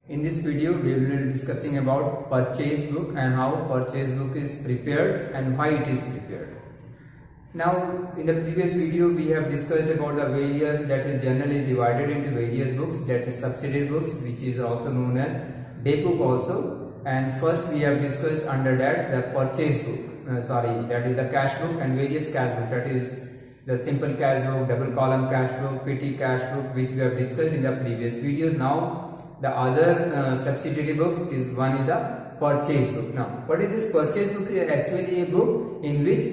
In this video, we will be discussing about purchase book and how purchase book is prepared and why it is prepared. Now, in the previous video, we have discussed about the various that is generally divided into various books, that is subsidiary books, which is also known as day book also. And first, we have discussed under that the purchase book. That is the cash book and various cash book. That is the simple cash book, double column cash book, petty cash book, which we have discussed in the previous videos. Now, the other subsidiary books is one is the purchase book. Now, what is this purchase book? Is actually a book in which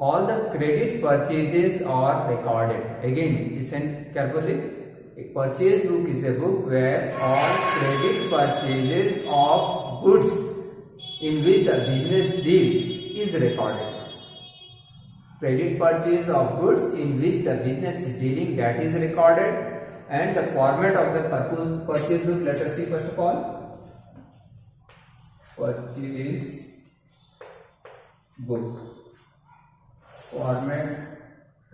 all the credit purchases are recorded. Again, listen carefully. A purchase book is a book where all credit purchases of goods in which the business deals is recorded. Credit purchase of goods in which the business is dealing, that is recorded. And the format of the purchase book, let us see first of all. Purchase book format,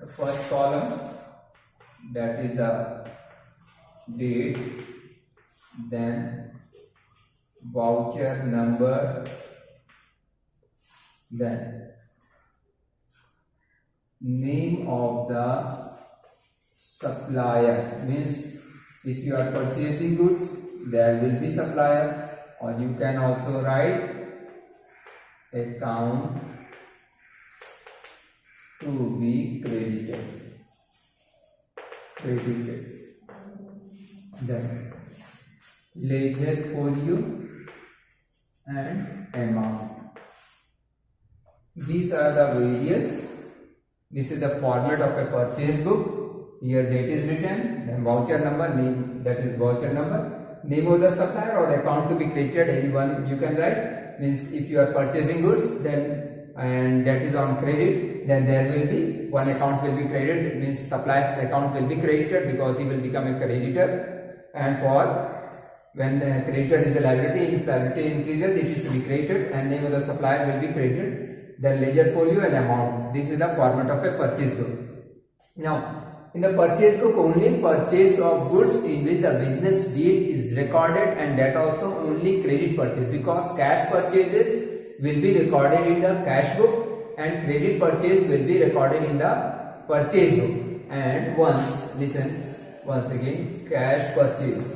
the first column, that is the date, then voucher number, then name of the supplier, means if you are purchasing goods, there will be supplier, or you can also write account to be credited. Then ledger folio and amount. These are the various. This is the format of a purchase book. Here date is written, then voucher number, name, that is voucher number, name of the supplier or account to be created, anyone you can write. Means if you are purchasing goods, then and that is on credit, then there will be one account will be credited. It means supplier's account will be credited because he will become a creditor. And for when the creditor is a liability, if liability increases, it is to be credited, and name of the supplier will be credited. Then ledger folio and amount. This is the format of a purchase book. Now, in the purchase book, only purchase of goods in which the business deal is recorded, and that also only credit purchase, because cash purchases will be recorded in the cash book and credit purchase will be recorded in the purchase book. And once again, cash purchase,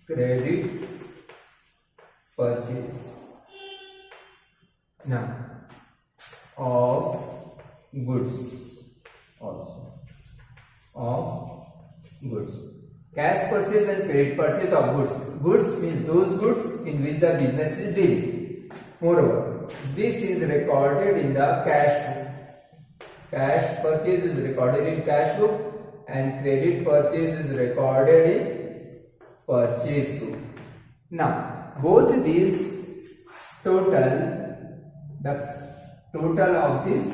credit purchase. Now, of goods also. Of goods. Cash purchase and credit purchase of goods. Goods means those goods in which the business is dealing. Moreover, this is recorded in the cash book. Cash purchase is recorded in cash book and credit purchase is recorded in purchase book. Now, both these the total of this,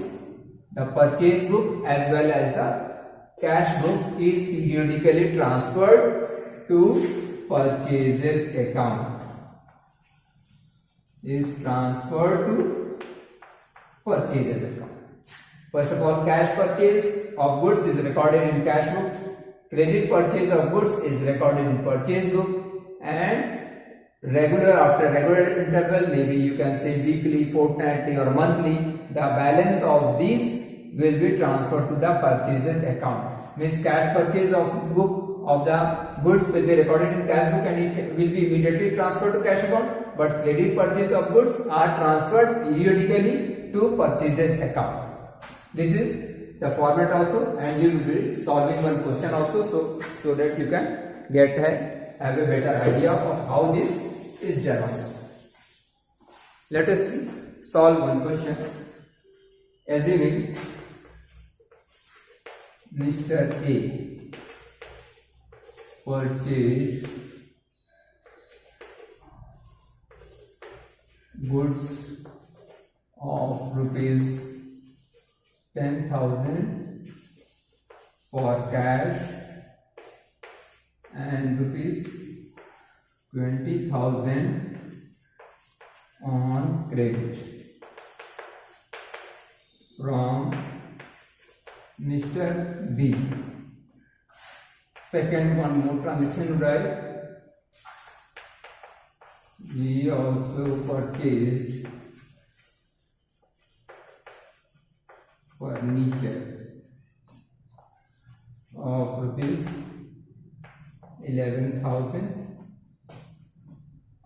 the purchase book as well as the cash book is periodically transferred to purchases account. First of all, cash purchase of goods is recorded in cash books. Credit purchase of goods is recorded in purchase book, and after regular interval, maybe you can say weekly, fortnightly or monthly, the balance of these will be transferred to the purchases account. Means cash purchase of book of the goods will be recorded in cash book and it will be immediately transferred to cash account, but credit purchase of goods are transferred periodically to purchases account. This is the format also, and you will be solving one question also, so that you can have a better idea of how this is done. Let us solve one question. Assuming Mr. A purchased goods of rupees 10,000 for cash and rupees 20,000 on credit from Mr. B. Second, one more transaction would write. He also purchased furniture of rupees 11,000.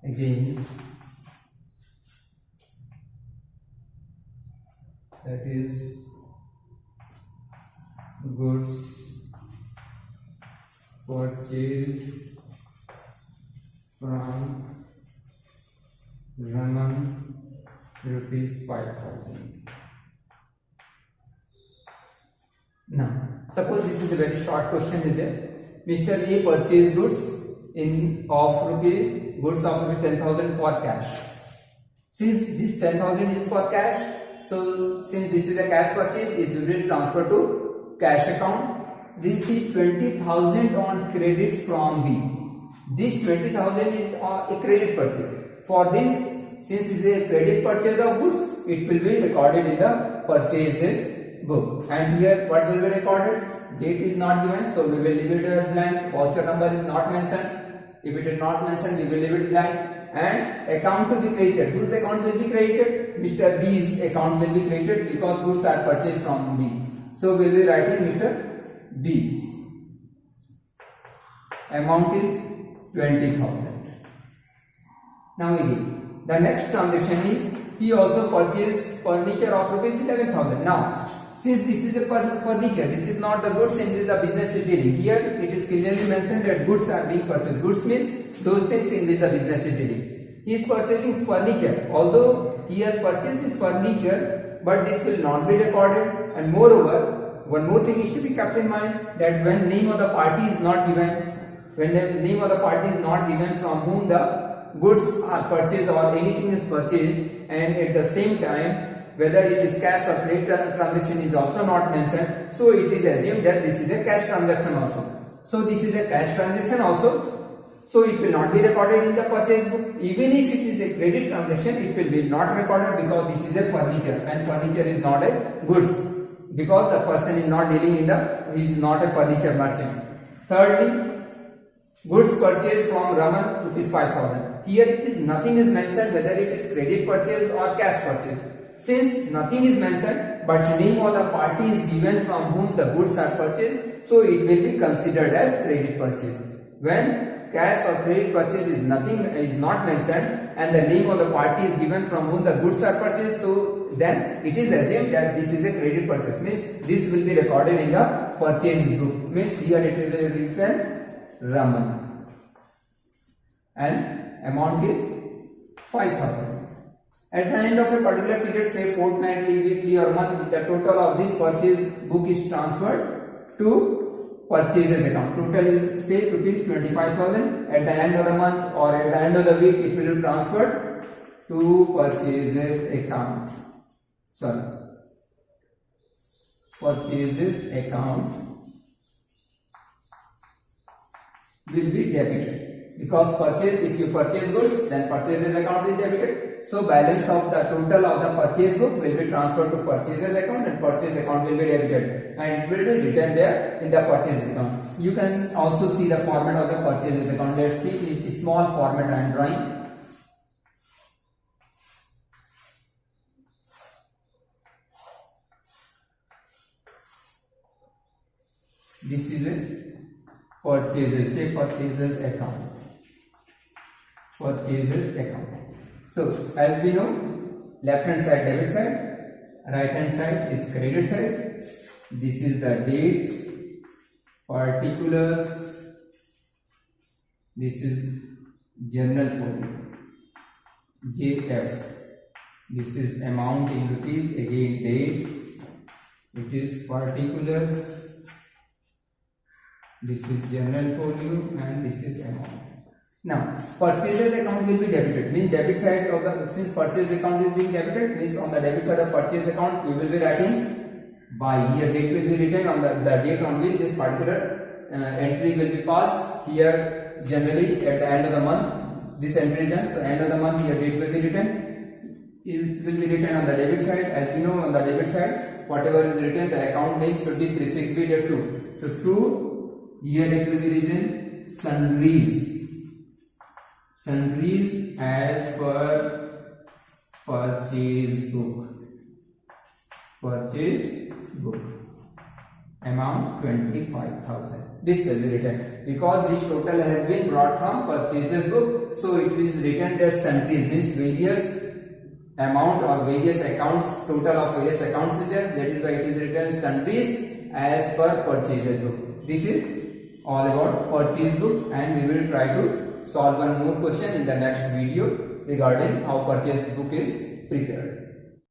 Again, that is goods purchased from Raman, rupees 5,000. Now, suppose this is a very short question is there. Mr. A purchased goods of rupees 10,000 for cash. Since this 10,000 is for cash, so since this is a cash purchase, it will be transferred to cash account. This is 20,000 on credit from B. This 20,000 is a credit purchase. For this, since it is a credit purchase of goods, it will be recorded in the purchases book. And here, what will be recorded? Date is not given, so we will leave it as blank. Voucher number is not mentioned. If it is not mentioned, we will leave it blank. And account to be created. Whose account will be created? Mr. B's account will be created because goods are purchased from B. So we will be writing Mr. B. Amount is 20,000. Now again, the next transaction is he also purchased furniture of rupees 11,000. Now, since this is a furniture, this is not the goods and this is the business is dealing. Here it is clearly mentioned that goods are being purchased. Goods means those things in which the business is dealing. He is purchasing furniture. Although he has purchased this furniture, but this will not be recorded. And moreover, one more thing is to be kept in mind that when name of the party is not given, from whom the goods are purchased or anything is purchased, and at the same time whether it is cash or credit transaction is also not mentioned, so it is assumed that this is a cash transaction also. So this is a cash transaction also, so it will not be recorded in the purchase book. Even if it is a credit transaction, it will be not recorded because this is a furniture and furniture is not a goods, because the person is not dealing in he is not a furniture merchant. Thirdly, goods purchased from Raman rupees 5,000. Here it is nothing is mentioned whether it is credit purchase or cash purchase. Since nothing is mentioned but name of the party is given from whom the goods are purchased, so it will be considered as credit purchase. When cash or credit purchase is not mentioned and the name of the party is given from whom the goods are purchased, so then it is assumed that this is a credit purchase. Means this will be recorded in the purchase book. Means here it is written Raman and amount is 5,000. At the end of a particular period, say fortnightly, weekly or monthly, the total of this purchase book is transferred to purchases account. Total is say rupees 25,000. At the end of the month or at the end of the week, it will be transferred to purchases account. Purchases account will be debited. Because if you purchase goods, then purchases account is debited. So balance of the total of the purchase book will be transferred to purchases account and purchase account will be debited. And it will be written there in the purchase account. You can also see the format of the purchases account. Let's see a small format I am drawing. This is a purchases account. Purchases account. So as we know, left hand side debit side, right hand side is credit side. This is the date, particulars. This is journal folio, JF. This is amount in rupees, again date. It is particulars. This is journal folio and this is amount. Now, purchases account will be debited. Means debit side of the, since purchase account is being debited, means on the debit side of purchase account we will be writing by year. Date will be written on the date on which this particular entry will be passed. Here generally at the end of the month this entry is done. So end of the month here date will be written. it will be written on the debit side. As we know, on the debit side, whatever is written, the account name should be prefixed with a 2. So 2, here it will be written sundries. Sundries as per purchase book. Purchase book. Amount 25,000. This will be written because this total has been brought from purchases book. So it is written that sundries means various amount or various accounts, total of various accounts is there. That is why it is written sundries as per purchases book. This is all about purchase book, and we will try to solve one more question in the next video regarding how purchase book is prepared.